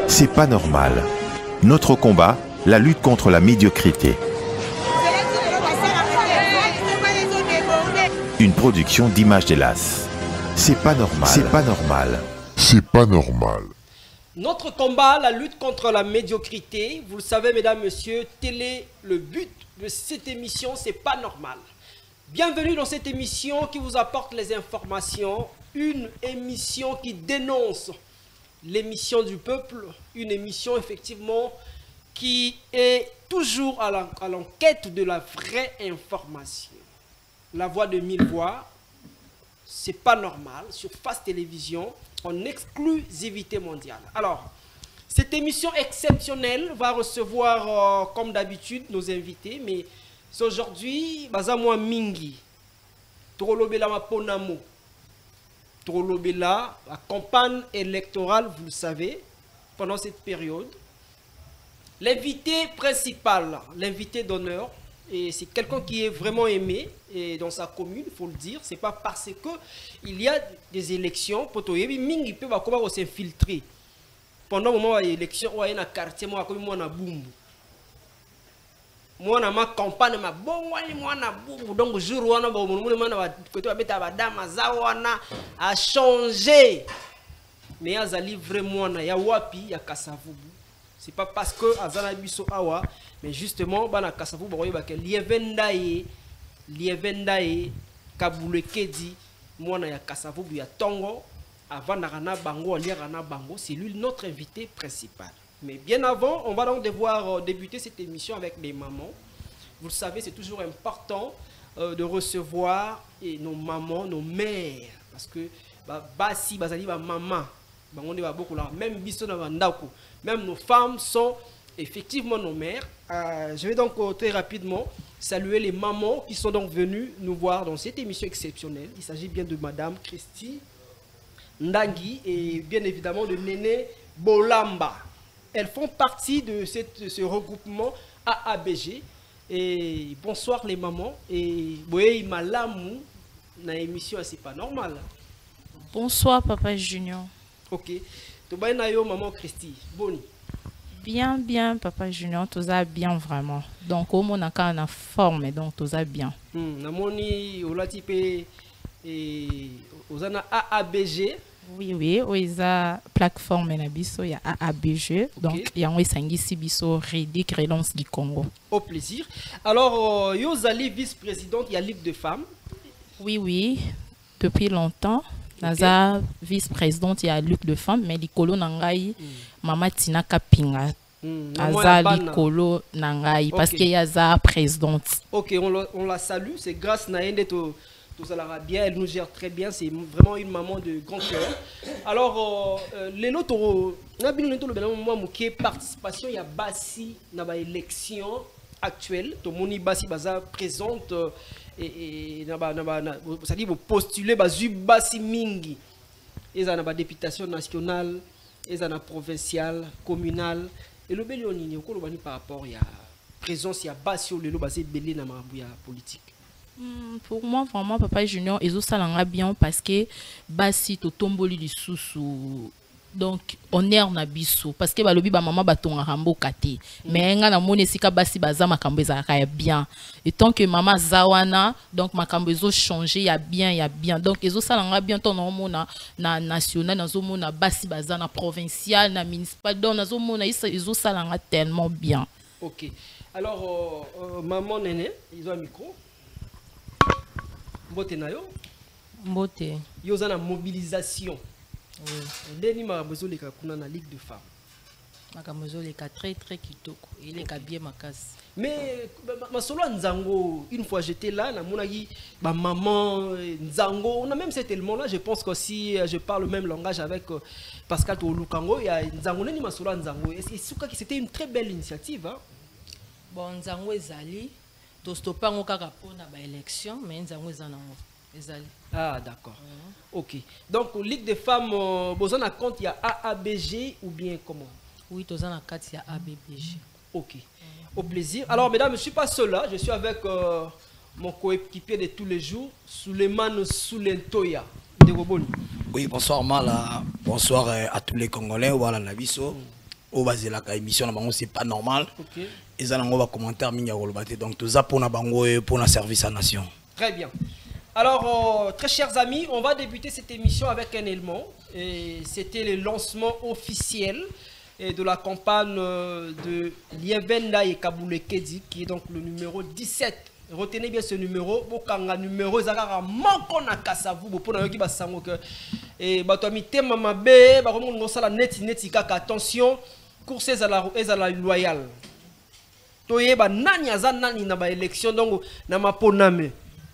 C'est pas normal. Notre combat, la lutte contre la médiocrité. Une production d'Images d'Hélas. C'est pas normal. C'est pas normal. C'est pas normal. Notre combat, la lutte contre la médiocrité, vous le savez mesdames, messieurs, tel est le but de cette émission, c'est pas normal. Bienvenue dans cette émission qui vous apporte les informations, une émission qui dénonce l'émission du peuple, une émission effectivement qui est toujours à l'enquête de la vraie information. La voix de mille voix, c'est pas normal, sur Face Télévision, en exclusivité mondiale. Alors, cette émission exceptionnelle va recevoir, comme d'habitude, nos invités, mais aujourd'hui, Bazamwa Mingi, Trolobela Maponamo, Trolobela, la campagne électorale, vous le savez, pendant cette période. L'invité principal, l'invité d'honneur, et c'est quelqu'un qui est vraiment aimé et dans sa commune, il faut le dire. C'est pas parce que il y a des élections, Mingi peut s'infiltrer. Pendant le moment où il y a élection, il y a un quartier, moi na boum. Moi na ma campagne, ma bon, moi na boum. Donc jour où on a côté madame Zawana a changé. Mais il y a vraiment il y a wapi, il y a Kasavubu. C'est pas parce que Azana Biso Awa, mais justement, bana Kasavubu, vous voyez que Lievendaye, Kabule Kedi, moi na ya Kasavubu, ya Tongo, avant Narana Bango, Liarana Bango, c'est lui notre invité principal. Mais bien avant, on va donc devoir débuter cette émission avec les mamans. Vous le savez, c'est toujours important de recevoir nos mamans, nos mères, parce que Basi, Bazali, maman. Même nos femmes sont effectivement nos mères. Je vais donc très rapidement saluer les mamans qui sont donc venues nous voir dans cette émission exceptionnelle. Il s'agit bien de Madame Christy Ndangi et bien évidemment de Néné Bolamba. Elles font partie de ce regroupement AABG. Et bonsoir les mamans. Et voyez, Malamou, dans l'émission, c'est pas normal. Bonsoir Papa Junior. Ok. Tu vas yo maman Christy. Boni. Bien, bien Papa Junior, tout ça bien vraiment. Donc au moins on a une forme, donc tout ça bien. Namoni olati pe ozana AABG. Oui oui, oza plateforme na biso ya AABG. Donc il y a un sangisi biso Rédic Relance du Congo. Au plaisir. Alors yo zali vice-présidente, il y a Ligue de femmes. Oui oui, depuis longtemps. Naza vice-présidente ya Ligue de femmes, mais likolo nangai Mama Tina Kapinga. Aza likolo nangai parce qu'il y a za présidente. Ok, on la salue, c'est grâce à elle tout ça la bien, elle nous gère très bien, c'est vraiment une maman de grand cœur. Alors les autres on a bien le moment qui participation, il y a Bassi dans l'élection actuelle, tout moni Bassi baza présente et ça dit vous postulez Bassi mingi. Ils ont la députation nationale, ils ont la provinciale, communale et le bélioni par rapport à la présence il y a Bassi au lelo basé belé na mabuya politique. Pour moi vraiment Papa Junior ils ont ça bien parce que Bassi to tomboli du sous donc honneur na biso parce que balobi ba maman batonga rambo kate mais nga na moni sika Bassi baza makambo ezaka bien et tant que maman zawana donc makambo ezo changer ya bien donc ezo salanga bien ton mona na national na zo mona Bassi baza na provincial na municipal donc na zo mona ezo salanga tellement bien. OK. Alors maman Néné, ils ont un micro. Mbote na yo? Mbote. Yo za na mobilisation. Oui. Deni makambo leka kuna na Ligue de femmes. Makambo leka très kitoko. Il est bien makasi. Mais masolo nzango, une fois j'étais là, na monaki ba maman nzango, on a même cet élément là, je pense que si je parle le même langage avec Pascal Tolukango, il y a nzango neni masolo nzango. Et c'était une très belle initiative hein. Bon nzango ezali to stopango kaka pona ba élection mais nzango ezana ezali. Ah d'accord. OK. Donc Ligue des femmes besoin na compte il y a AABG ou bien comment? Oui, toza na carte il y a ABBG. OK. Au plaisir. Alors mesdames, je ne suis pas seul là, je suis avec mon coéquipier de tous les jours, Souleymane Soulentoya. Oui, bonsoir Mala, bonsoir à tous les Congolais, voilà Nabiso. au bas de la émission c'est pas normal. Ils ont un commentaire donc tout ça pour na bango pour na service à nation. Très bien. Alors très chers amis, on va débuter cette émission avec un élément et c'était le lancement officiel de la campagne de Lievenda et Kaboulekedi qui est donc le numéro 17. Retenez bien ce numéro, bokanga numéro ezaka manko na kasavu bo pona yoki basango que et bato mi tema mabe ba komo ngosala neti kaka attention course ezala loyal. Toyeba nani aza nani na ba élection donc na maponame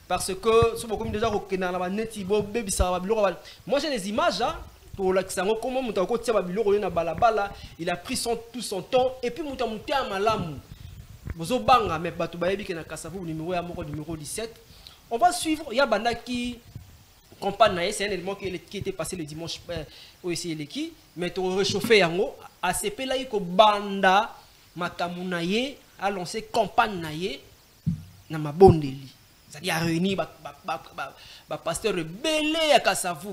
parce que so bokomi déjà kokena na ba neti bo bebisa ba biloko. Moi j'ai des images hein, pour l'accent comment muta ko tia ba biloko na balabala, il a pris tout son temps et puis muta muta malamu. Bozobanga mais bato bayebi ke na kasavu numéro 17. On va suivre, il y a banda qui campagne, c'est un élément qui était passé le dimanche au SLK, mais tu réchauffé yango ACP là iko banda makamunaye a lancé campagne naye na mabondeli. C'est-à-dire a réuni ba pasteur belé ya kasavu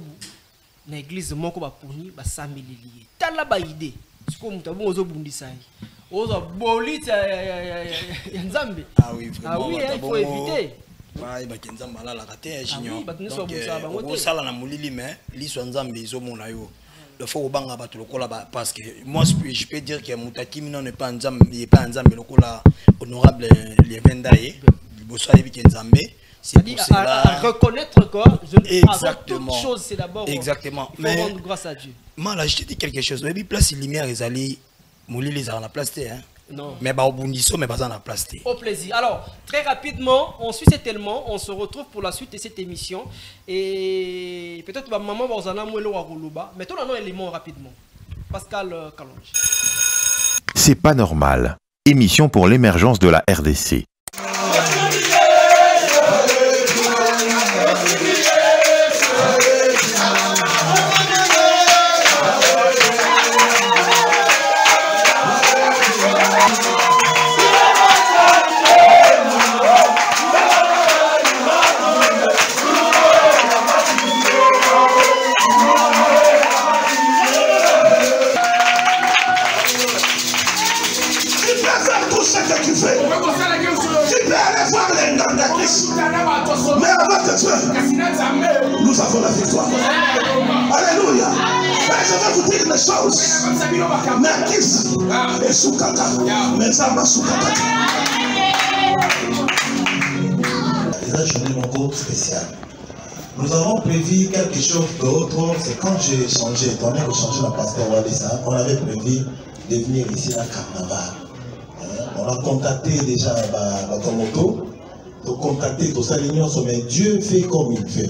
na église moko ba poni ba sameli. Tala ba idée. Siko mutabu ozo bundisa. Ozo bolita ya Nzambe. Ah oui, vraiment. Ah oui, il faut éviter. Ouais, bah Nzambe la raté junior. Donc au sala na mulili mais liso Nzambe izo mona yo. Le faut obanga ba lokola parce que moi je peux dire que mutaki mino n'est pas Nzambe, il est pas Nzambe lokola honorable Lievenda et bossa yebi Nzambe. C'est pour cela à reconnaître quoi exactement. Toute chose c'est d'abord exactement. Il faut rendre grâce à Dieu. Moi là je te dis quelque chose. Mais place lumière les allés Mouli les a la place hein. Non. Mais bah au bundiso mais pas en la place. Au plaisir. Alors très rapidement, on suit cet élément, on se retrouve pour la suite de cette émission et peut-être bah maman va uzana mwelo wa guluba, mais tout un élément rapidement. Pascal Kalonji. C'est pas normal. Émission pour l'émergence de la RDC. Mais avant que Dieu, nous avons la victoire. Alléluia. Mais je vais vous dire les choses. Merkis et Soukaka. Mais ça va Soukaka. C'est une journée encore spéciale. Nous avons prévu quelque chose d'autre. C'est quand j'ai changé, quand on a changé la pasteur Wadessa, on avait prévu de venir ici à Carnaval. On a contacté déjà Tomoto. De contacter tout ça, mais Dieu fait comme il fait.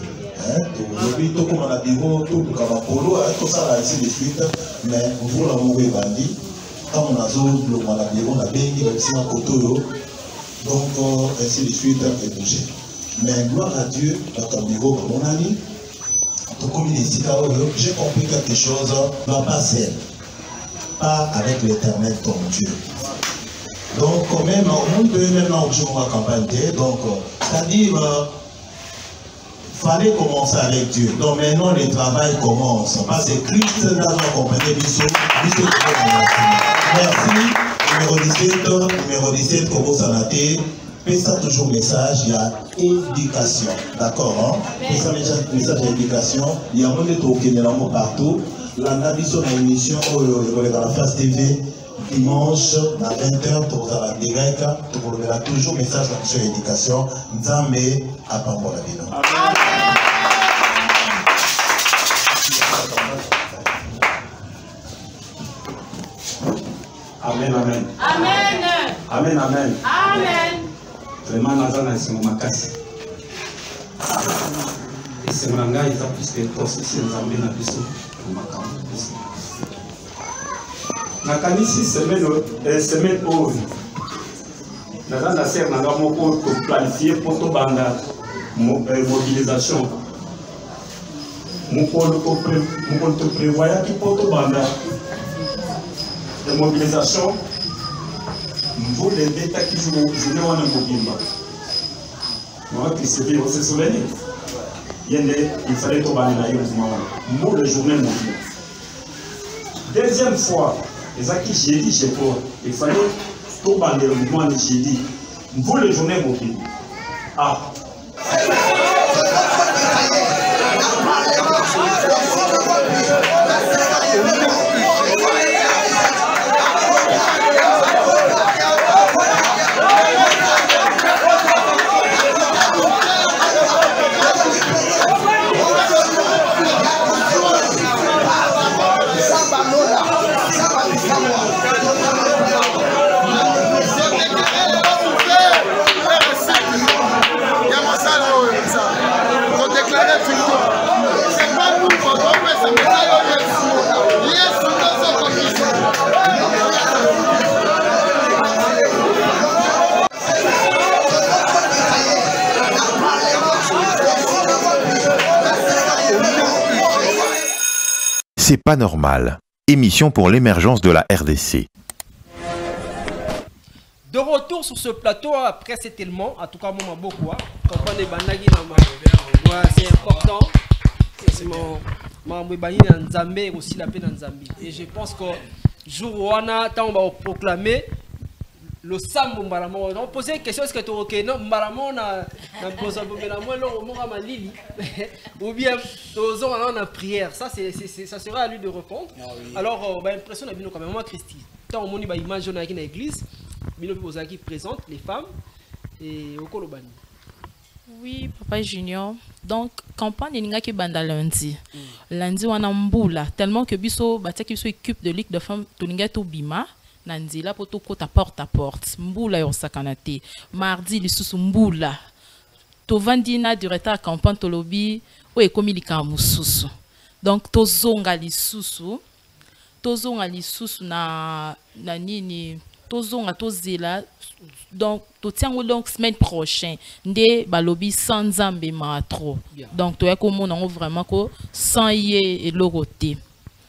Aujourd'hui, tout comme on a dit, tout comme on ça ainsi de suite, mais vous la mauvais bandit, quand on a dit, on a béni, donc ainsi de suite, et bouger. Mais gloire à Dieu, dans bureau, comme on a dit, tout comme il est ici, j'ai compris quelque chose, non pas seul, pas avec l'éternel ton Dieu. Donc, quand même, on peut maintenant jouer la campagne. Donc, c'est-à-dire, il fallait commencer avec Dieu. Donc, maintenant, le travail commence. Parce que Christ n'a pas accompagné Bissot. Merci. Numéro 17, comment ça l'a été. Fais ça toujours message, il y a éducation. D'accord, hein? Fais ça message d'éducation. Il y a un monde qui est partout. La Nabiso, la émission, dans la face TV. Dimanche à 20h, tu auras direct, tu auras toujours message sur l'éducation. Nzambe à Pambola Bino. Amen, amen. Amen. Amen, amen. Amen. Vraiment, Nazana est mon makasi. Et c'est mon engagement, il a plus que toi, c'est Nzambe na biso, makam. Nakanisi semaine oyo naza na ser nanga moko planifié pour to banda mobilisation mokolo to prévoyaki po to banda mobilisation mvula ebetaki journée wana mobimba moi krisevi ose souvenir yende il fallait to banda yo mouvement wana mvula journée mobimba. Deuxième fois Et ça qui j'ai dit chez toi, il fallait tout bander le mouvement de j'ai dit. Vous les journées mobiles. Ah. C'est pas normal. Émission pour l'émergence de la RDC. De retour sur ce plateau après cet élément, en tout cas moi beaucoup, c'est important. Aussi la paix dans Zambie. Et je pense que jour où on a proclamé le sambo mbaramon. On posait une question, est-ce que tu es ok? Non, mbaramon na ou bien on a prière. Ça sera à lui de répondre. Ah, oui. Alors, l'impression de quand même, moi Christy. Tant on a une image dans l'église, qui présente les femmes et au Kolobani. Oui, Papa Junior. Donc, campagne de qui banda lundi. Lundi, on a mboula. Tellement que biso, qui sont équipe de ligue de femmes, tuninga to bima. Nandi la poto kota porte à porte. Mboula yo sakanate. Mardi, li susu mboula. To vandina du retard campagne to lobby. O e komi li kamususu. Donc, to zonga li susu. To zonga li susu na nini. To zonga to zela. Donc, tout tient donc semaine prochaine, des balobi sans Zambé matro. Donc, tu es comme on vraiment que sans y est le côté.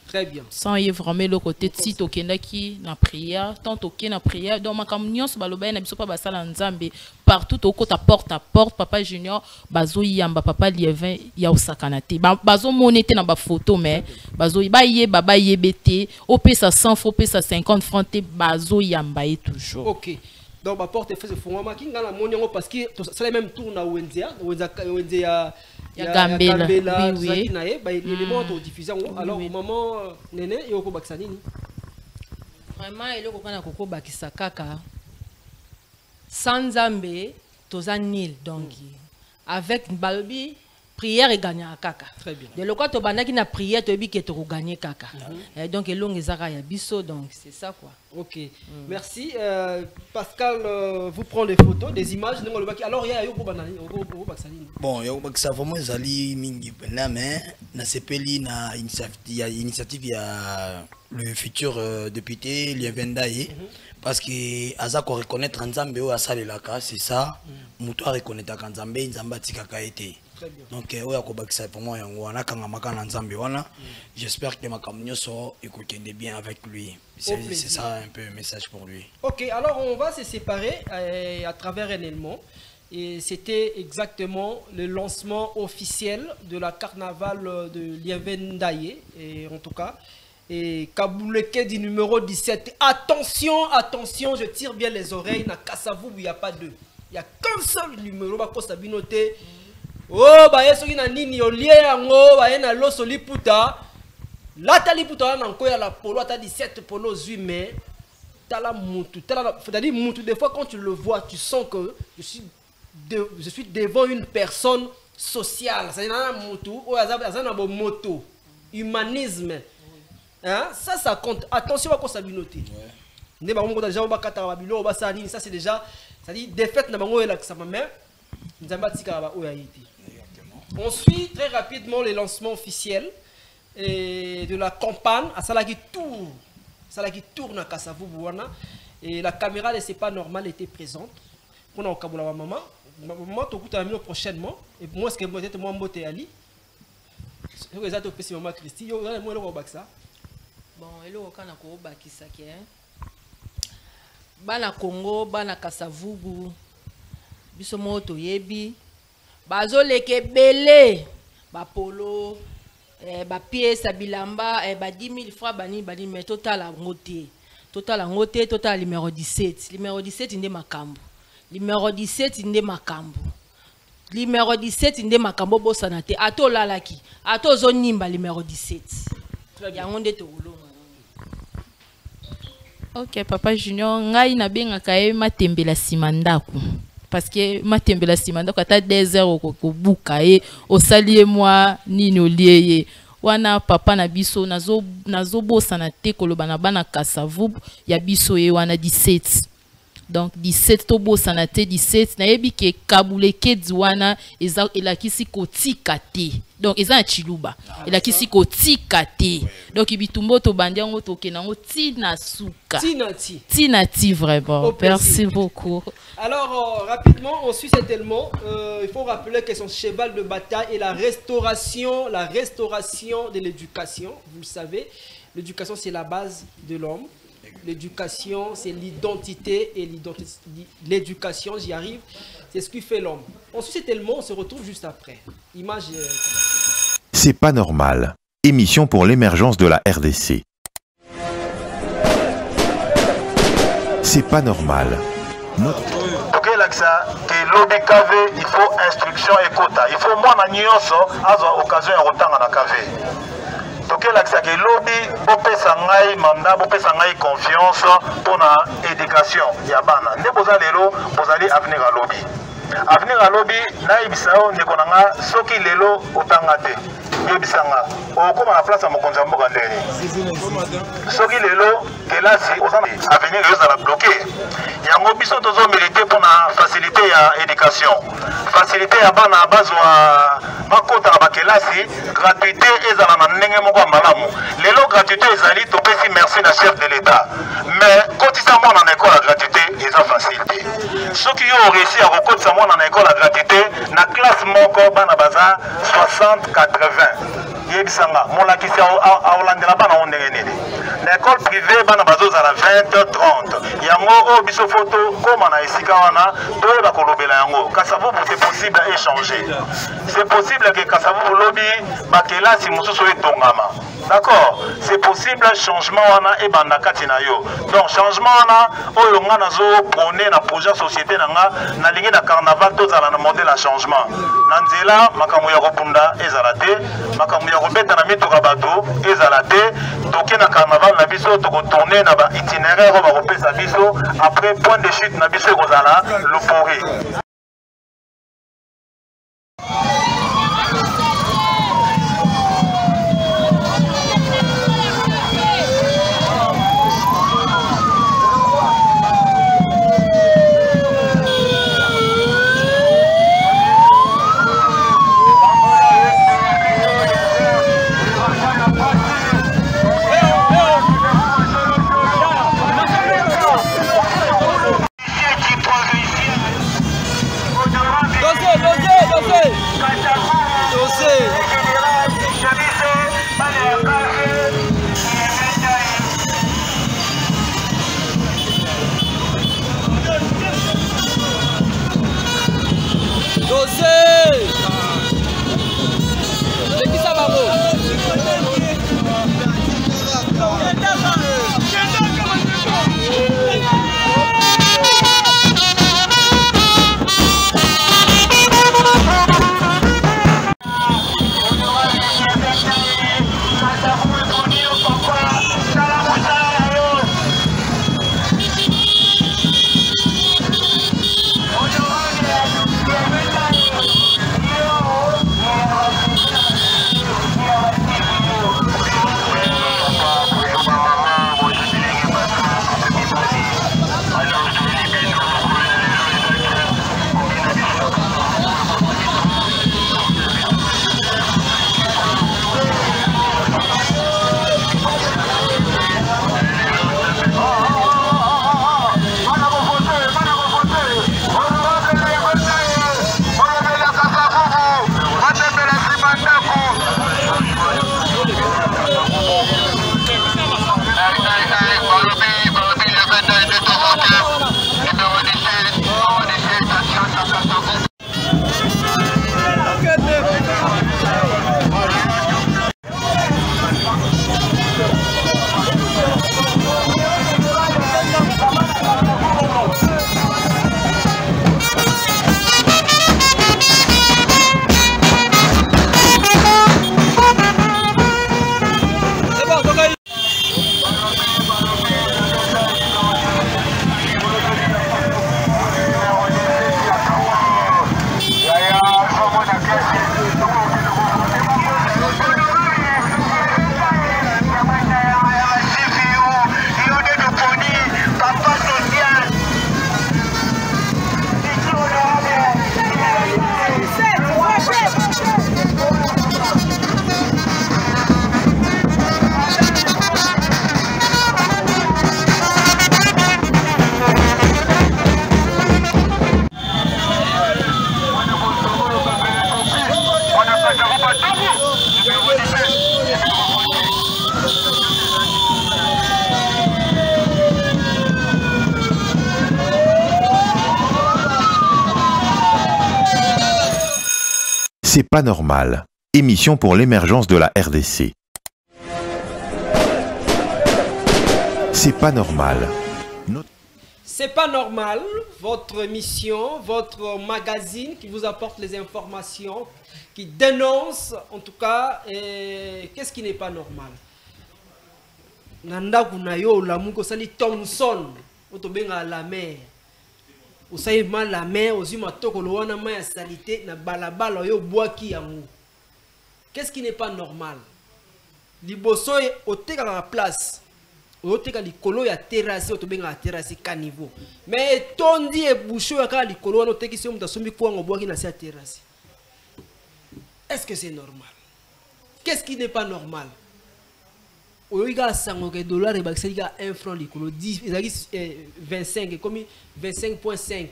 Très bien. Sans y est vraiment le côté si tu es qui na prière, tant tu es na prière. Donc, ma communion sur balobi na biso pas basal en Zambé partout au côté porte à porte. Papa Junior, bazo yamba papa lievin ya osakanate. Bazo monete na ba photo mais bazo ba yé baba yé bete. Op ça 100 francs, op ça 50 francs. Te bazo yamba est toujours. Ok. Donc, ma porte est faite pour moi. Qui n'a mon parce que c'est le même tour na Wenzia ya Gambela. Oui, oui. Les mots sont diffusés. Alors, maman, Néné, et au Baksanini. Vraiment, il y a Koko Bakisakaka. Sans Zambé, Tozan Nil. Donc, avec Balbi, prière et gagner à Kaka. Très bien. De l'autre côté, qui n'a prière, tu as dit que tu as gagné Kaka. Donc, il y a biso, donc c'est ça quoi. Ok, merci. Pascal vous prend des photos, des images. Alors, il y a Yoko Banani. Bon, Yoko Baksa, vraiment, Zali Mingi, mais na CPLI, na initiative, il y a le futur député, Lievendaye. Parce que Azako reconnaître Nzambe ou Asale Laka, c'est ça. Mouto reconnaître Nzambe, Nzamba Tikaka été. Donc, j'espère que ma communion écoutez bien avec lui. C'est ça un peu un message pour lui. Ok, alors on va se séparer à travers un élément. Et c'était exactement le lancement officiel de la carnaval de Lievendaye. Et en tout cas, et Kabouleke du numéro 17. Attention, attention, je tire bien les oreilles. Na Kassavou, il n'y a pas deux. Il n'y a qu'un seul numéro. Oh, bah, yeso na nini olie yango, bah, na loso liputa. La taliputa na nko ya la polo, ta 17 polo zui, mais tala mutu, c'est-à-dire mutu. Des fois, quand tu le vois, tu sens que je suis devant une personne sociale. C'est-à-dire mutu, ou azana bo moto, humanisme. Hein? Ça compte. Attention à quoi ça binoté. Ne ba ngo déjà ba kata ba bilo ba sa nini, ça c'est déjà, c'est-à-dire défaite na bango ela ça mais nzamba tika ba o ya yiti. On suit très rapidement les lancements officiels de la campagne à Salaki tourne à Kassavou Bouana et la caméra de C'est pas normal était présente. On a au Kaboula maman, maman tu écoutes prochainement et moi ce que peut-être moi mboté Ali. C'est que ça te fait maman Christy, yo moi le baksa. Bon, elo kana ko bakisa ke. Bana Congo, bana Kasavubu. Biso moto yebi. Bazo leke belé, ba polo, ba pièce, bilamba, ba 10 000 francs, bani, mais total à moté. Total Angote, total numéro 17. Numéro 17 inde makambo. Numéro 17 inde makambo. Numéro 17 inde makambo bosanate. Ato lalaki. Ato zonimba numéro 17. Yangonde to ulonga. Ok, Papa Junior, ngai na benga kae matembela simandaku. Parce que matembela simandaku ata 2 heures ko buka e osalié moi nini olié wana papa na biso nazo bosana te koloba na bana kasavu ya biso e wana 17. Donc 17 to bosana te 17 na yebi ke kabule kedi wana eza elakisi kotika te. Donc eza na chiluba elakisi kotika te. Donc ibitumbo to bandiango to kenango tina suka. Tina ti vraiment. Merci beaucoup. Alors rapidement on suit cet élément. Il faut rappeler que son cheval de bataille est la restauration de l'éducation. Vous le savez, l'éducation c'est la base de l'homme. L'éducation, c'est l'identité et l'éducation, j'y arrive, c'est ce qui fait l'homme. Ensuite, c'est tellement, on se retrouve juste après. Image. C'est pas normal. Émission pour l'émergence de la RDC. C'est pas normal. Il faut instruction et quota. Il faut moi avoir occasion de retourner à la cave. Donc là, c'est que lobby, bopesa ngai mandat, bopesa ngai confiance pour la éducation. Yabana. Ne posa lelo, posali avenir à lobby. Avenir à lobby, na ibisao ne konanga soki lelo otangate. Yebisanga. Okoma na place à mokonza mboka ndeni. Soki lelo kelasi osana avenir yo za bloquer. Yango biso tozo militer pour na facilité ya éducation. Facilité ya bana bazwa makota ba kelasi gratuité ezala na ndenge moko malamu. Lelo gratuité ezali topesi merci na chef de l'état. Mais kotisa mwana na école à gratuité eza facilité. Soki yo réussi à rekotisa mwana na école à gratuité na classe moko bana baza 60-80. Yebisanga molakisi a olandela bana ondenge nini. Na école privée bana bazoza na 20-30. Yango o biso photo comme na esika wana toyeba kolobela yango. Kasavubu c'est possible à échanger. C'est possible que Kasavubu lobby bakelasi mususu etongama. D'accord? C'est possible changement wana e banda katina yo. Donc changement wana oyo nga nazo prôner na projet société nanga na lingi na carnaval tozala na modèle à changement. Na nzela makambo ya kobunda ezala te, makambo ya kobeta na mituka bato ezala te. Toke na carnaval na biso toko tourner na ba itinéraire ba kopesa biso après point de chute na biso kozala lopori. C'est pas normal. Émission pour l'émergence de la RDC. C'est pas normal. C'est pas normal, votre émission, votre magazine qui vous apporte les informations, qui dénonce en tout cas, qu'est-ce qui n'est pas normal. Nanda kunayo la muko sali Thomson, otobenga la mer. Osaye mal la mer, ozima tokolo wana ma ya salité na balabala yo boaki yango. Qu'est-ce qui n'est pas normal? Liboso oteka la place. Oteka likolo ya terrasse, otobenga la terrasse caniveau. Mais tondi e boucho ya ka likolo wana oteki si muta sombi kwa ngo boaki na sa terrasse. Est-ce que c'est normal? Qu'est-ce qui n'est pas normal? Oyoga sango ke dollar e bakse ga 1 franc likolo 10 25 comme 25.5.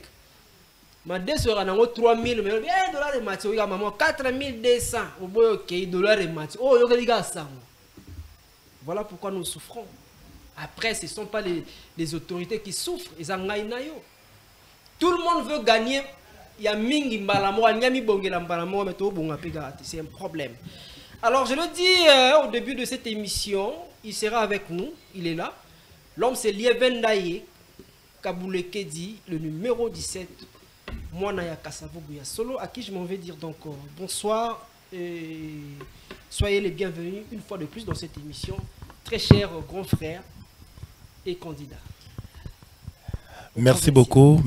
Ma desora nango 3000 mais dollar e mati oyoga maman 4200 oboyo ke dollar e mati. Oh yoga liga sango. Voilà pourquoi nous souffrons. Après, ce ne sont pas les autorités qui souffrent. Tout le monde veut gagner. Il y a mingi mbalamo, c'est un problème. Alors, je le dis au début de cette émission, il sera avec nous. Il est là. L'homme, c'est Lievendaye Kaboulekedi, le numéro 17. Mwanaya Kasavo Bouya Solo, à qui je m'en vais dire donc bonsoir. Et soyez les bienvenus une fois de plus dans cette émission. Très cher grand frère et candidat. Merci beaucoup,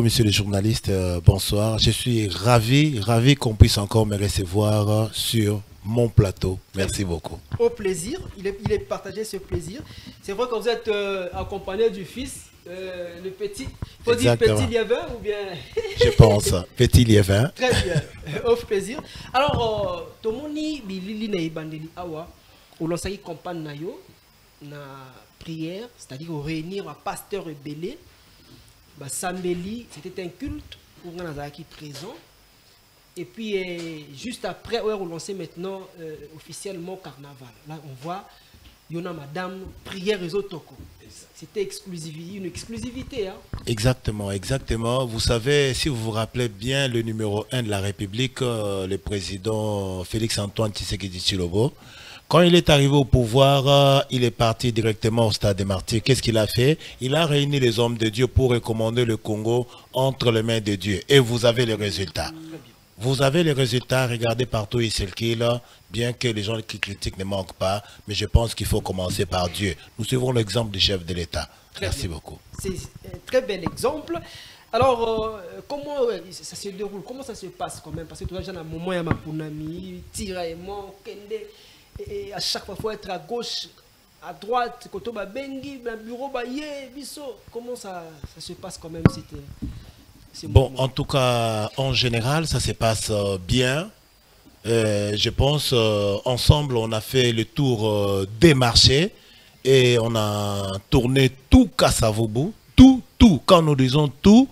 monsieur le journaliste. Bonsoir. Je suis ravi qu'on puisse encore me recevoir sur mon plateau. Merci beaucoup. Au plaisir, il est partagé ce plaisir. C'est vrai que vous êtes accompagné du fils, le petit. Faut dire petit Liévin ou bien. Je pense, petit Liévin. Très bien, au plaisir. Alors, Tomoni Bilili Naibandeli Awa, au lancé campagne Nayo. Na prière, c'est-à-dire réunir un pasteur rebellé, Sambeli, c'était un culte où on a qui présent. Et puis juste après, on a relancé maintenant officiellement carnaval. Là, on voit Yona Madame prière et Otoko. C'était une exclusivité. Hein? Exactement, exactement. Vous savez, si vous vous rappelez bien, le numéro 1 de la République, le président Félix-Antoine Tshisekedi Tshilombo, quand il est arrivé au pouvoir, il est parti directement au stade des martyrs. Qu'est-ce qu'il a fait? Il a réuni les hommes de Dieu pour recommander le Congo entre les mains de Dieu. Et vous avez les résultats. Vous avez les résultats, regardez partout ici le qu'il, bien que les gens qui critiquent ne manquent pas, mais je pense qu'il faut commencer par Dieu. Nous suivons l'exemple du chef de l'État. Merci beaucoup. C'est un très bel exemple. Alors, comment ça se déroule? Comment ça se passe quand même? Parce que tout le monde a un moment, il y a ma punami, tiraillement, kende. Et à chaque fois, il faut être à gauche, à droite, quand on a bengi, bureau, comment ça se passe quand même? Bon, en tout cas, en général, ça se passe bien. Je pense, ensemble, on a fait le tour des marchés et on a tourné tout Kasavubu, tout. Quand nous disons tout,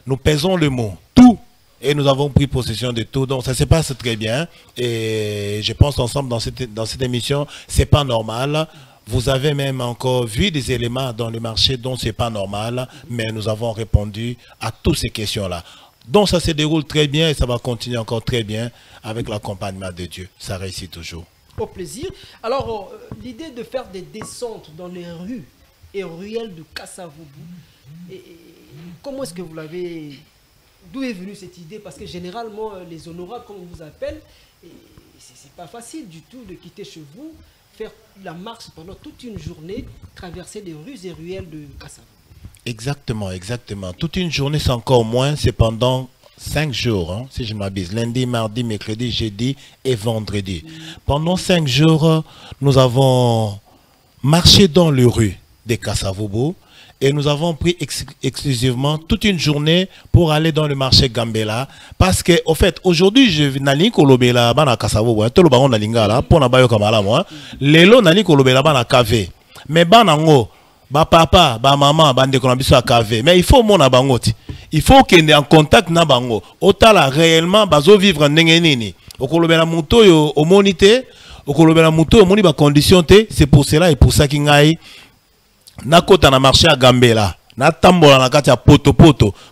nous pesons le mot, tout. Et nous avons pris possession de tout. Donc ça se passe très bien. Et je pense ensemble dans cette émission, c'est pas normal. Vous avez même encore vu des éléments dans le marché dont c'est pas normal. Mais nous avons répondu à toutes ces questions-là. Donc ça se déroule très bien et ça va continuer encore très bien avec l'accompagnement de Dieu. Ça réussit toujours. Au plaisir. Alors, l'idée de faire des descentes dans les rues et ruelles de Kasavubu, comment est-ce que vous l'avez... D'où est venue cette idée? Parce que généralement, les honorables, comme on vous appelle, c'est pas facile du tout de quitter chez vous, faire la marche pendant toute une journée, traverser les rues et ruelles de Kasavubu. Exactement, exactement. Toute une journée, c'est encore moins, c'est pendant 5 jours, hein, si je m'abuse. Lundi, mardi, mercredi, jeudi et vendredi. Pendant 5 jours, nous avons marché dans les rues de Kasavubu. Et nous avons pris exclusivement toute une journée pour aller dans le marché Gambela. Parce que, au fait, aujourd'hui, je n'ai kolobela bana Kasavubu. Tout le baron n'alingala pour na bayo kamala moi. Lelo n'ali kolobela bana kave. Mais banango, ba papa, ba maman, bande konabiso a kave. Mais il faut mon abangoti. Il faut qu'il ait en contact na bango. Otala réellement bazo vivre ndengenini. Okolobela muto yo omonite, okolobela muto yo moni ba condition te. C'est pour cela et pour ça qu'il n'aille. Nakota na marché à Gambela. na tambola na kati ya poto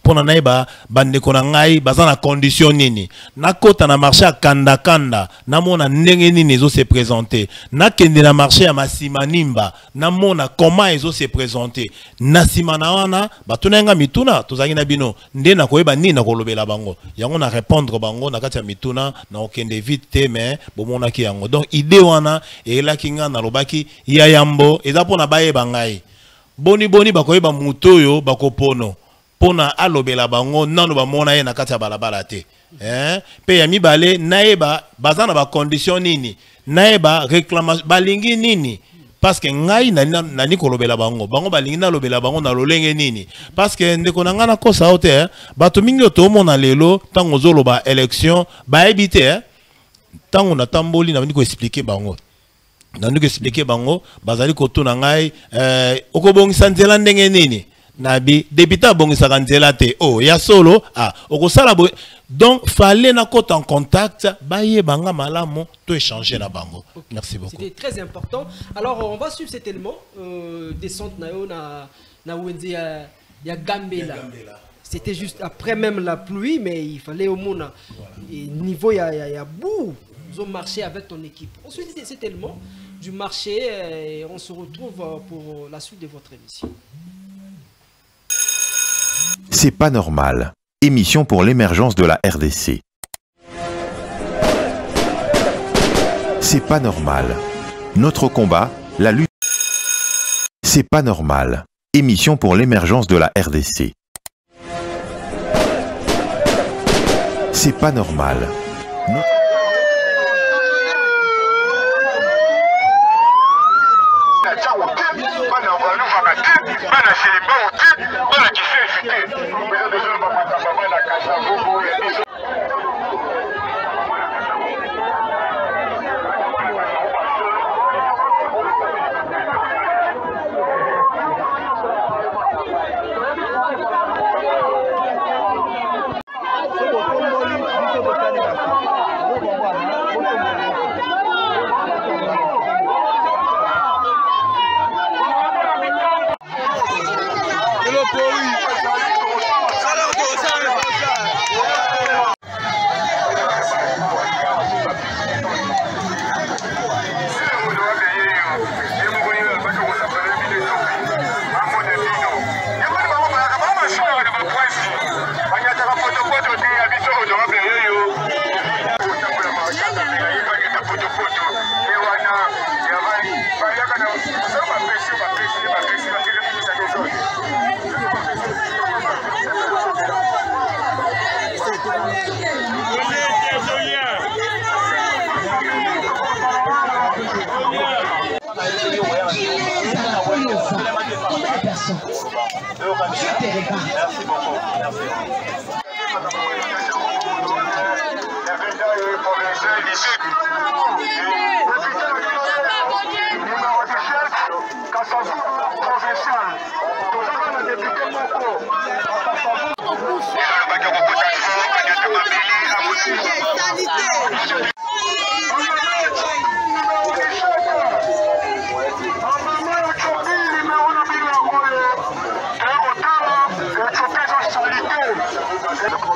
pona naeba bande ko na ngai baza na condition nini na kota na marché ya kanda na mona ndenge nini ezo se présenter na kende na marché ya Masimanimba na mona comment ezo se présenter na simana wana batuna nga mituna tozangi na bino nde na koyeba nini na kolobela bango yango na répondre bango na kati ya mituna na okende vite te mais bomona ki yango donc idée wana elaki nga na lobaki ya yambo eza pona bayeba ngai boni bakoyeba mutoyo bakopono pona alobela bango nano bamona ye na kati ya balabala te pe ya mibale naeba bazana ba condition nini naeba réclamation balingi nini parce que ngai nani kolobela bango balingi na lobela bango na lolenge nini parce que ndeko na ngana kosa ote bato mingi otomona lelo tango zoloba élection baebite tango na tamboli na ndiko expliquer bango bazali kotuna ngai okobongisa nzela ndenge nini nabi député bongisaka nzela te ya solo okosala donc fallait na kota en contact baye banga malamo to échanger na bango. Merci beaucoup. C'était très important. Alors on va suivre cet élément descente na yo na wenze ya Gambela. C'était juste après même la pluie mais il fallait au moins niveau ya bout ils ont marché avec ton équipe. Ensuite cet élément du marché on se retrouve pour la suite de votre émission. C'est pas normal. Émission pour l'émergence de la RDC. C'est pas normal. Notre combat, la lutte. C'est pas normal. Émission pour l'émergence de la RDC. C'est pas normal.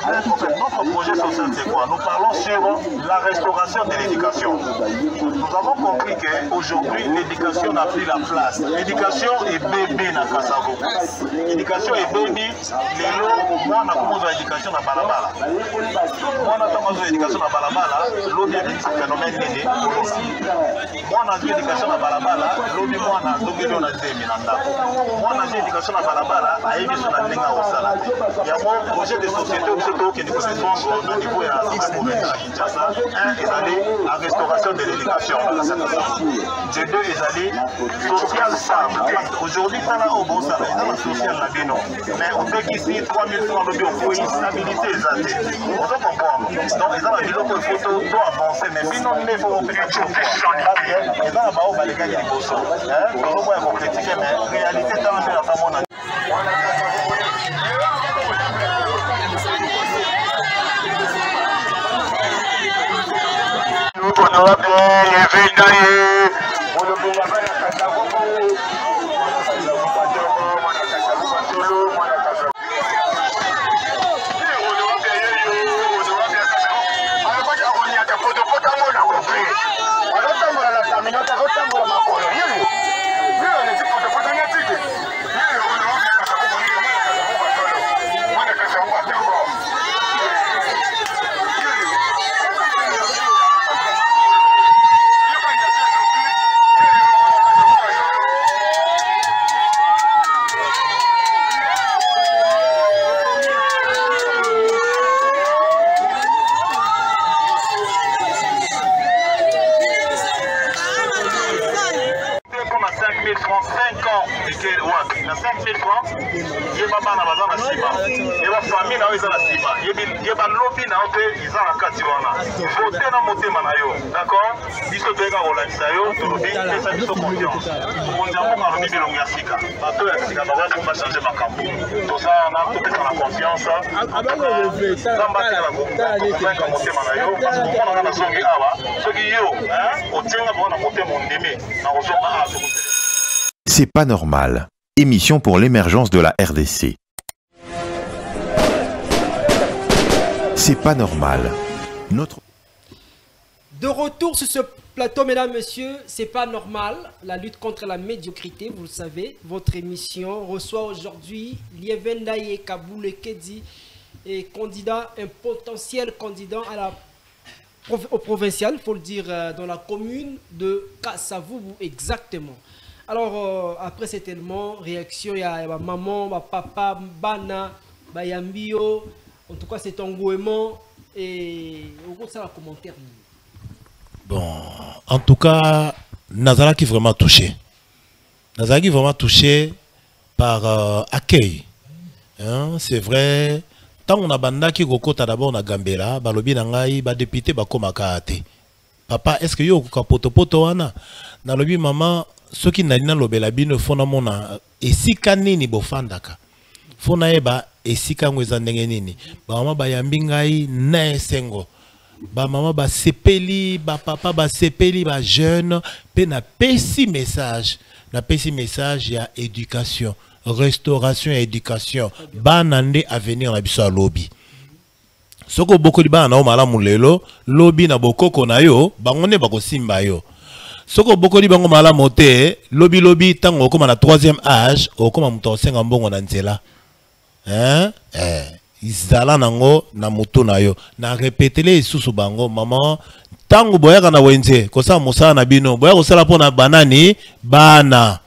Merci beaucoup. Notre projet social, c'est quoi? Nous parlons sur la restauration de l'éducation. Nous avons compris qu'aujourd'hui, l'éducation n'a plus la place. L'éducation est bébé dans Kassavo. L'éducation est bébé. Moi, on a l'éducation dans Balabala. Moi, on a l'éducation dans Balabala. L'autre, c'est un phénomène né. Moi, on a l'éducation dans Balabala. L'autre, moi, on a l'éducation dans Balabala. Il y a un projet de société qui nous correspond au niveau de la Kinshasa. Un, ils allaient à la restauration de l'éducation. De deux, ils allaient social stable. Aujourd'hui, ça là au bon salaire, ça là social là bien non. Mais on peut qu'ici 3000 francs de bio pour une stabilité exacte. On doit comprendre. Donc ils ont la vidéo que le photo doit avancer, mais bien non, il faut obtenir tout. Ils ont la barre va les gagner les bossons. Donc on va critiquer, mais réalité dans la femme. Honorable comprends? Il y a bana baza na sima. Et la famille na eza na sima. Il y a lobby na ote iza na kati wana. Voter na motema na yo. D'accord? Biso toyeka kolakisa yo, tolobi pesa biso confiance. Kondiamo na lobi bilongo ya sika. Bato ya sika ba ko ba changer makambo. To ça na topesa na confiance. Zamba tela ko. Toyeka motema na yo parce que on na songi awa. Soki yo, otenga bona motema ndeme na kozonga a. C'est pas normal. Émission pour l'émergence de la RDC. C'est pas normal. De retour sur ce plateau, mesdames, messieurs, c'est pas normal. La lutte contre la médiocrité, vous le savez. Votre émission reçoit aujourd'hui Lievendaye Kaboule Kedi, et candidat, un potentiel candidat au provincial, il faut le dire, dans la commune de Kasavubu exactement. Alors, après cet élément, réaction, il y a maman, papa, bana, bayambio, en tout cas c'est engouement, et au gros, ça va commentaire. Bon, en tout cas, Nazara qui est vraiment touché. Nazara qui est vraiment touché par accueil. Hein, c'est vrai, tant on a banda qui kokota d'abord on a Gambela, balobi nangai, ba député ba koma kaate. Papa, est-ce que yo kapoto poto wana? Nalobi maman, ceux qui n'ont pas lobé la bine font na mona et si kanini bofandaka. Fona eba et si kangweza ndengenini. Ba mama ba yambingai na sengo. Ba maman ba sepeli, ba papa ba sepeli ba jeune, pe na pesi message. Na pesi message ya éducation, restauration et éducation. Ba nande à venir na biso lobby. Soko boko di ba na o malamu lelo, lobby na bokoko na yo, bangone bako simba yo. Soko boko di bango malamu te, lobby tango okoma na 3e âge, okoma muto osenga mbongo na nzela. Hein? Izala nango na mutu na yo. Na répétele isusu bango, maman, tango boyaka na wenze, kosa musala na bino, boyaka kosala pona banani, bana.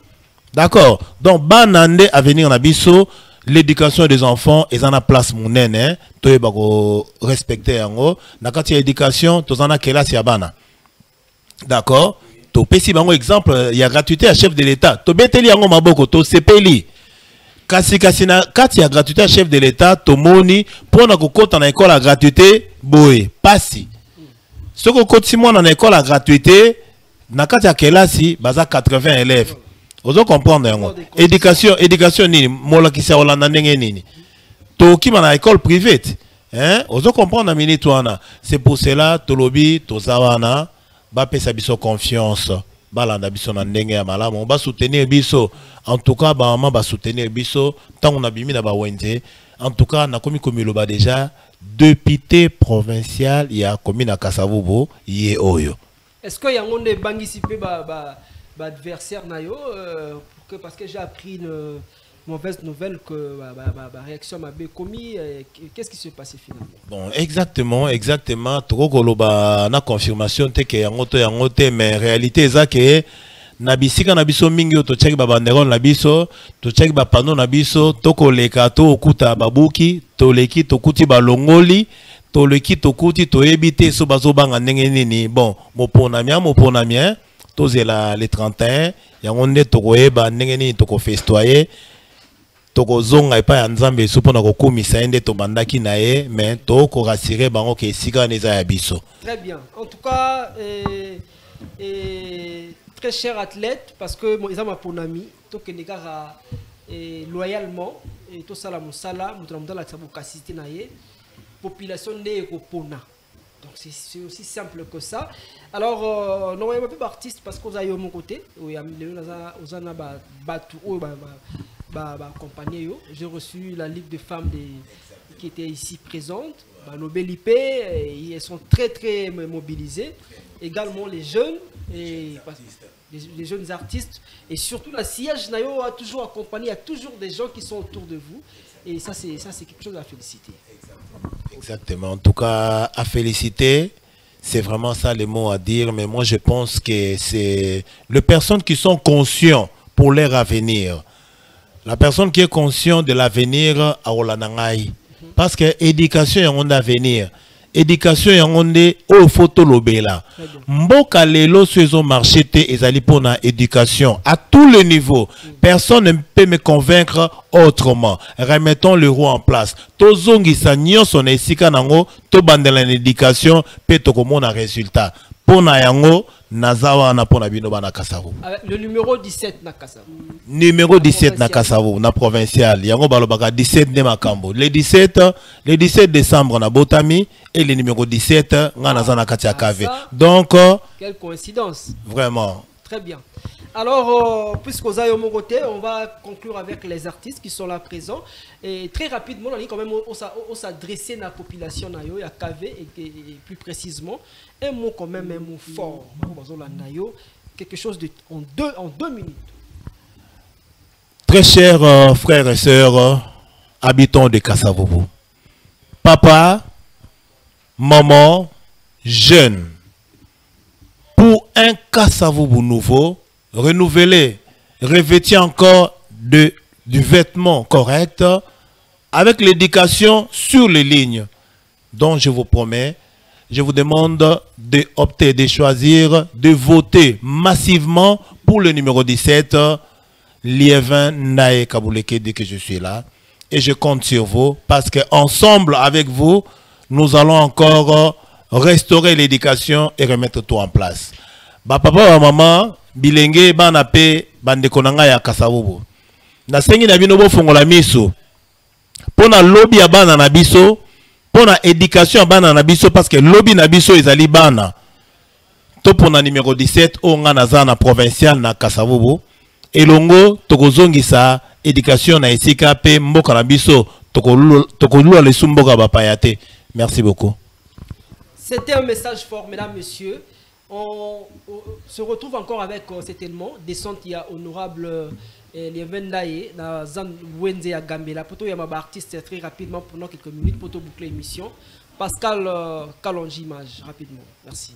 D'accord? Donc, banande à venir na biso, l'éducation des enfants, ils en a place mounene, toye bako respecter yango. Na kati ya éducation, tozana kelasi ya bana. D'accord? To pesi bango exemple, il y a gratuité à chef de l'État. To beteli yango maboko, to sepeli. Kasi na kati ya gratuité à chef de l'État, to moni, pour na kokota na école à gratuité, boye, pasi. Ce que koti mo na école à gratuité, na kati ya kelasi, baza 80 élèves. Vous comprenez yango. Éducation nini, mola kisa olanda ndenge nini. To kima na école privée. Hein? Vous comprenez na minute wana. C'est pour cela, to lobby, to zawana, ba pesa biso confiance. Balanda biso na ndenge ya malamu, ba soutenir biso. En tout cas, ba maman ba soutenir biso tant on a bimi na ba wenze. En tout cas, na komi loba déjà député provincial ya commune à Kasavubu yé oyo. Est-ce que yango ne bangisi pe ba adversaire na yo parce que j'ai appris une mauvaise nouvelle que la réaction m'a bien commis. Qu'est-ce qui s'est passé finalement? Bon, exactement. Trop koloba na confirmation te que yangote mais réalité c'est que nabisika nabiso mingi to check ba banderole nabiso to check ba panneau nabiso to koleka to okuta babuki to leki to kuti balongoli to leki to kuti to ebite so bazobanga ndenge nini. Bon, mopona mien tozela les 31 yangonde to koeba ndenge nini to ko festoyer. Toko zonga epa ya nzambe so pona kokomisa ende to bandaki na ye mais to ko rassurer bango ke sika neza ya biso. Très bien. En tout cas très cher athlète parce que ils ont mon ami to ke negara loyalement et to sala musala mutra la sabu kasité na ye population ne ko pona. Donc c'est aussi simple que ça. Alors non un peu artiste parce qu'on a eu mon côté où il y a ozana batu accompagné. J'ai reçu la Ligue des femmes qui était ici présente. L'OBLIP, elles sont très mobilisées. Également les jeunes, les jeunes artistes. Et surtout la siège Nayo a toujours accompagné. Il y a toujours des gens qui sont autour de vous. Et ça c'est quelque chose à féliciter. Exactement. En tout cas, à féliciter. C'est vraiment ça les mots à dire. Mais moi je pense que c'est les personnes qui sont conscientes pour leur avenir. La personne qui est consciente de l'avenir à Olanangaï. Parce que l'éducation est un avenir. éducation yangonde au photo lobela. Mboka lelo sur marché te ezali pona éducation à tous les niveaux. Personne ne peut me convaincre autrement. Remettons le roi en place. Tozongi sa nyonso na esika nango to bandela l'éducation pe to komona résultat. Pona yango nazawa na pona bino bana Kasavu. Le numéro 17 na Kasavu. Numéro 17 na Kasavu na provincial. Yango balobaka 17 de Makambo. Le 17 décembre na Botami et le numéro 17 nga nazana katia kave. Donc quelle coïncidence. Vraiment. Très bien. Alors, puisqu'aux mon côté, on va conclure avec les artistes qui sont là présents. Et très rapidement, on a quand même s'adresser à la population à KV et plus précisément, un mot quand même, un mot fort. Quelque chose de, en deux minutes. Très chers frères et sœurs, habitants de Kasavu. Papa, maman, jeunes, pour un Kasavu nouveau, renouveler, revêtir encore du vêtement correct avec l'éducation sur les lignes. Donc je vous promets, je vous demande d'opter, de choisir, de voter massivement pour le numéro 17, Liévin Nae Kabouleke, dès que je suis là. Et je compte sur vous parce qu'ensemble avec vous, nous allons encore restaurer l'éducation et remettre tout en place. Ba papa, maman, bilenge bana pe bande konanga ya Kasavubu. Na sengi na bino bo fongola miso. Pona lobby ya bana na biso, pona éducation ya bana na biso parce que lobby na biso ezali bana. To pona numéro 17 o nga nazana provincial na Kasavubu. Elongo tokozongisa éducation na esika pe mboka na biso tokolula le sumboka bapayate. Merci beaucoup. C'était un message fort, mesdames, messieurs. On se retrouve encore avec certainement descente il y a honorable les Vendaye dans Zan Wenze à Gambela. Pour tout, il y a ma artiste très rapidement pendant quelques minutes pour tout boucler l'émission. Pascal Kalonji Image, rapidement. Merci.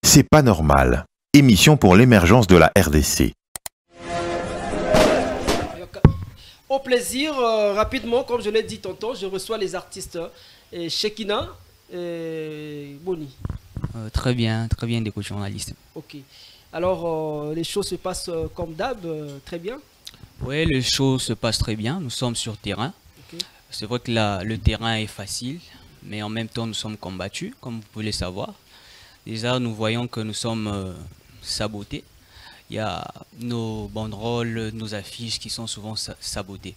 C'est pas normal. Émission pour l'émergence de la RDC. Au plaisir, rapidement, comme je l'ai dit tantôt, je reçois les artistes Shekina et Boni. Très bien des co-journalistes. Ok. Alors, les choses se passent comme d'hab, très bien. Oui, les choses se passent très bien. Nous sommes sur terrain. Okay. C'est vrai que le terrain est facile, mais en même temps, nous sommes combattus, comme vous pouvez le savoir. Déjà, nous voyons que nous sommes sabotés. Il y a nos banderoles, nos affiches qui sont souvent sabotées.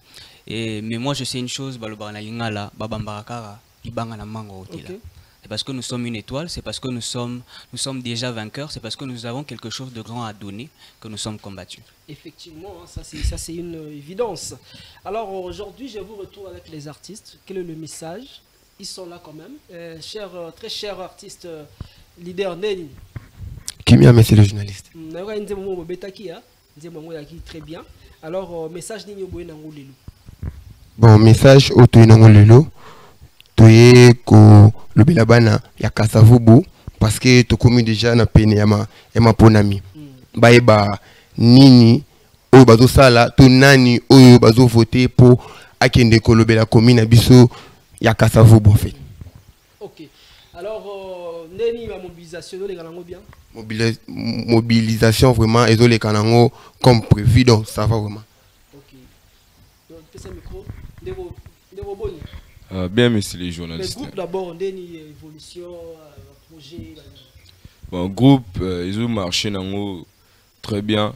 Mais moi, je sais une chose, c'est parce que nous sommes une étoile, c'est parce que nous sommes déjà vainqueurs, c'est parce que nous avons quelque chose de grand à donner que nous sommes combattus. Effectivement, ça c'est une évidence. Alors aujourd'hui, je vous retrouve avec les artistes. Quel est le message? Ils sont là quand même. Très cher artiste, leader Neni. Kimia, monsieur le journaliste. Très bien. Alors, message Nini Oboye. Bon, message au Toyinangolelo. Toye ko lobela bana ya Kasavubu parce que to komi déjà na pene ya ma ponami. Baeba nini oyo bazo sala to nani oyo bazo voter pour akende ko lobela commune biso ya Kasavubu en fait. OK. Alors, Neni, la mobilisation, les Galango bien. Mobilisation vraiment, et les Kanango comme prévu, donc ça va vraiment. Ok. Donc, qu'est-ce que le micro? Bien, monsieur les journalistes. Le groupe d'abord, Neni, évolution, projet. Bon, groupe, ils ont marché très bien.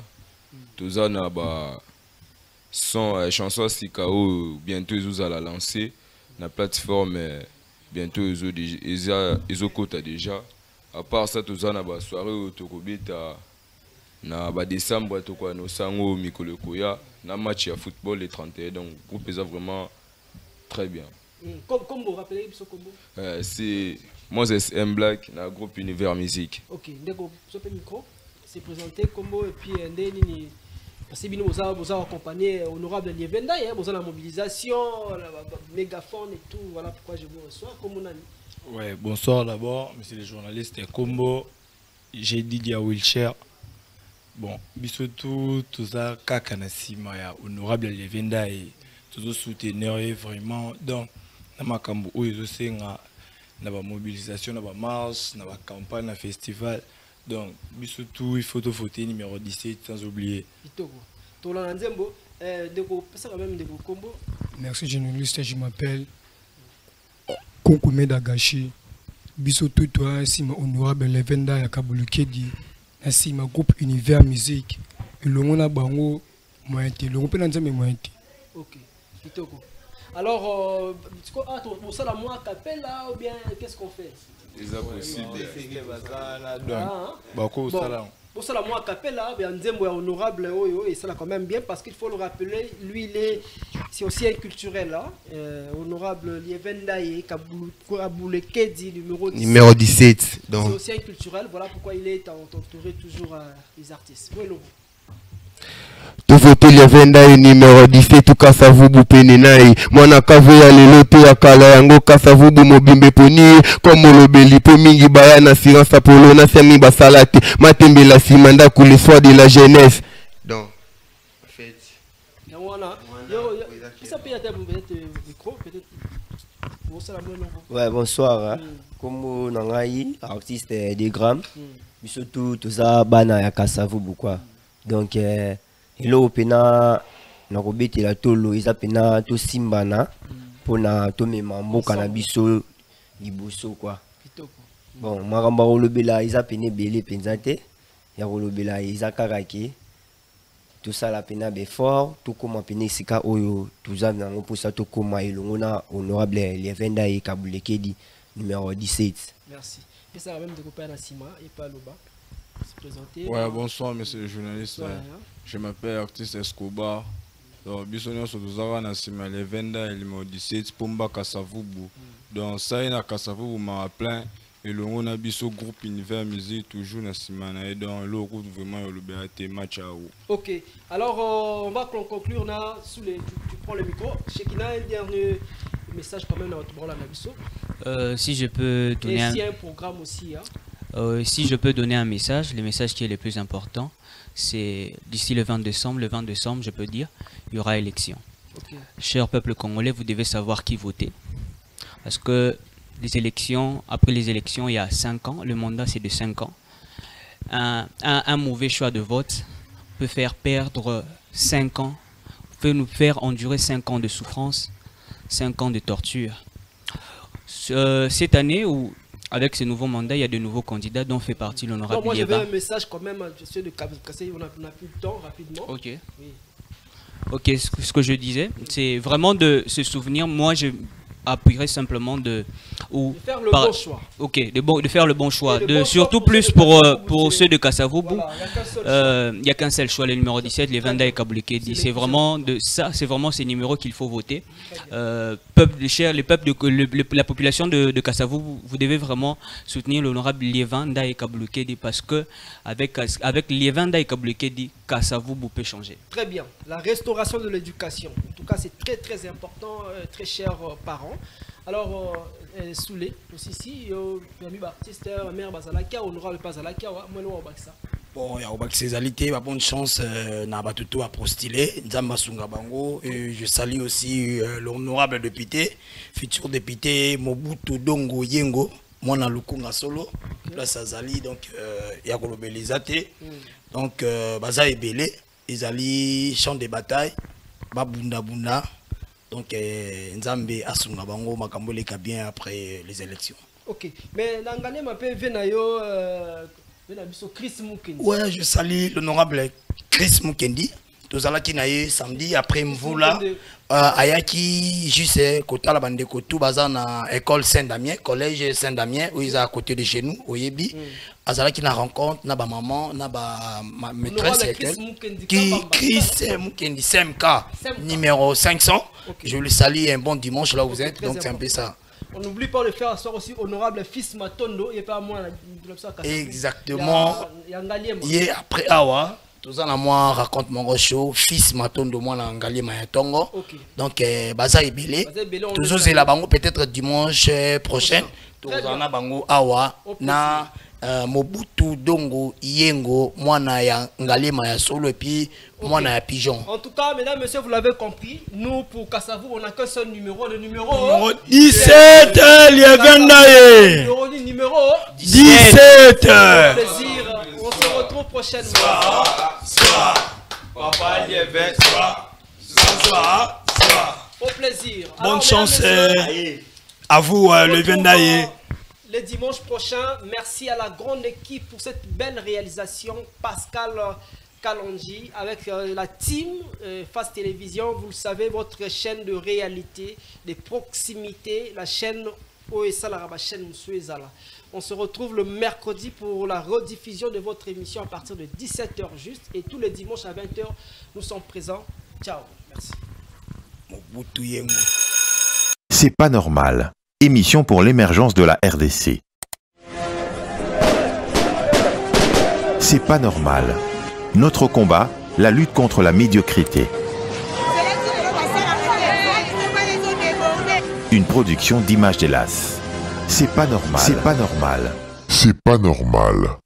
Tout ça, son chanson Sikao, bientôt ils ont la lancer. La plateforme, bientôt ils ont côté déjà. À part ça, tout ça, on a une soirée au Tokobita. Na décembre, toko no sango Mikolo Koya. Na match à football les 31. Donc, le groupe est vraiment très bien. Comme vous rappelez, ce combo c'est Moses M. Black, dans le groupe Univers Musique. Ok, d'accord. Ce micro, c'est présenté combo et puis Ndeni. Parce que vous avez accompagné honorable Lievenda, vous avez la mobilisation, la mégaphone et tout. Voilà pourquoi je vous reçois. Comme on a dit. Ouais, bonsoir d'abord, monsieur les journalistes. Combo, j'ai dit il y a Wilshire. Bon, bisotou, tout ça, Kakanasima, honorable Lievenda et tout soutenir vraiment. Donc, dans ma cambo, ils ont la mobilisation, la marche, la campagne, le festival. Donc, bisotou, il faut voter numéro 17 sans oublier. Merci journaliste, je m'appelle Konkume Dagashi. Bisotou, toi, si ma honorable Levenda ya Kabulukedi, ainsi ma groupe Univers Musique. Et le monde a bango, moi, le monde peut l'entendre, moi. Ok, alors, pour ça, la moi, capella ou bien qu'est-ce qu'on fait? C'est possible. Pour ça, la moi, capella, bien, Nzembo est honorable, et ça, quand même bien, parce qu'il faut le rappeler, lui, c'est aussi un culturel, là. Honorable Lievendaye, Kaboulekedi, numéro 17. C'est aussi un culturel, voilà pourquoi il est entouré toujours des artistes. Oui, Tout voter les Lievenda numéro 17 tout Kasavubu Penenai. Mwana Kaveya Lelote ya Kala Yango Kasavubu Mobimbe Poni. Comme le Beli Pomingi Baya na Sirance Apollo na Semi Basalate. Matembe la Simanda pour les soirs de la jeunesse. Donc, en fait. Ouais, bonsoir. Comme Nangaï, artiste des Grammes. Surtout tout ça, Bana ya Kasavubu quoi. Donc, hello pena na kobeti la tolo eza pena to simbana pona to memambo kana biso liboso quoi. Bon maramba olobela eza pene belé penzate ya olobela eza karaki tout ça la pena be fort tout comme pene sika oyo tuza nango pour ça to koma elongo na honorable Lievenda et Kabulekedi numéro 17. Merci. Et ça va même découper na Sima et pas Loba. Ouais, bonsoir monsieur le journaliste. Je m'appelle artiste Escobar. Donc, bisogna sottosara na Sima Lievenda et numéro 17 Pomba Kasavubu. Donc, ça y est na Kasavubu m'a plein. Et le on a biso groupe Univers Musique toujours na Sima na et dans le groupe vraiment le BAT match à où. Ok, alors on va conclure là sous les. Tu prends le micro. Chekina, un dernier message quand même dans votre bras là, si je peux donner un programme aussi. Hein. Si je peux donner un message, le message qui est le plus important, c'est d'ici le 20 décembre, je peux dire, il y aura élection. Okay. Cher peuple congolais, vous devez savoir qui voter. Parce que les élections, après les élections, il y a 5 ans, le mandat c'est de 5 ans. Un mauvais choix de vote peut faire perdre 5 ans, peut nous faire endurer 5 ans de souffrance, 5 ans de torture. Cette année où avec ce nouveau mandat, il y a de nouveaux candidats dont fait partie l'honorable Moi, Lieva. j'avais un message quand même, je de casser, on n'a plus le temps, rapidement. Ok. Oui. Ok, ce que je disais, c'est vraiment de se souvenir, moi je appuierais simplement de faire le bon choix. Ok, de faire le bon choix. Surtout plus pour ceux de Kasavubu. Il n'y a qu'un seul choix, le numéro 17, Lievenda et Kabulekedi. C'est vraiment ces numéros qu'il faut voter. La population de Kasavubu, vous devez vraiment soutenir l'honorable Lievenda et Kabulekedi parce que avec Lievenda et Kabulekedi, Kasavubu peut changer. Très bien. La restauration de l'éducation. En tout cas, c'est très très important, très chers parents. Alors, Soulé, aussi ici, il y a artiste, mère Bazalaka, honorable Bazalaka, moi, bon, il y a ces alité, bonne chance, n'a pas tout à postuler, Nzamba Sungabango, et je salue aussi l'honorable député, futur député Mobutu Dongo Yengo, moi na lukunga solo place azali donc ya kolobeliza te donc baza ebele ezali champ de bataille babunda bunda donc nzambe asunga bango makambo leka bien après les élections. OK, mais nangane ma pe venayo venabiso Chris Mukendi. Ouais, je salue l'honorable Chris Mukendi. Tous allons qui naïe samedi après mvula ayaki juste côté la bande côté bazana école Saint-Damien, collège Saint-Damien où ils à côté de chez nous au Yebi. Azala qui na rencontre na ba maman na ba maîtresse qui Chris Mukendi CMK numéro 500. Je le salue, un bon dimanche là où vous êtes, donc c'est un peu ça. On n'oublie pas de faire asseoir aussi honorable fils Matondo, il est pas moi. Exactement. Il après awa. Tous en moi raconte mon show fils Matondo moi na ngali mayatongo. Donc baza ebele. Toujours c'est la bango peut-être dimanche prochain. Tous en a bango awa na Mobutu Dongo Yengo mwana ya ngali maya solo et puis mwana ya pigeon. En tout cas, mesdames, messieurs, vous l'avez compris, nous pour Kassavou, on n'a qu'un seul numéro, le numéro 17 Lievendaye. Numéro 17. Plaisir. On se retrouve prochainement. Papa Lieven. Au plaisir. Bonne chance à vous, Lievendaye. Le dimanche prochain, merci à la grande équipe pour cette belle réalisation. Pascal Kalonji avec la team Face Télévision. Vous le savez, votre chaîne de réalité, de proximité, la chaîne OSA, la chaîne Moussouezala. On se retrouve le mercredi pour la rediffusion de votre émission à partir de 17h juste. Et tous les dimanches à 20h, nous sommes présents. Ciao. Merci. C'est pas normal. Émission pour l'émergence de la RDC. C'est pas normal. Notre combat, la lutte contre la médiocrité. Une production d'Image d'Hélas. C'est pas normal. C'est pas normal. C'est pas normal.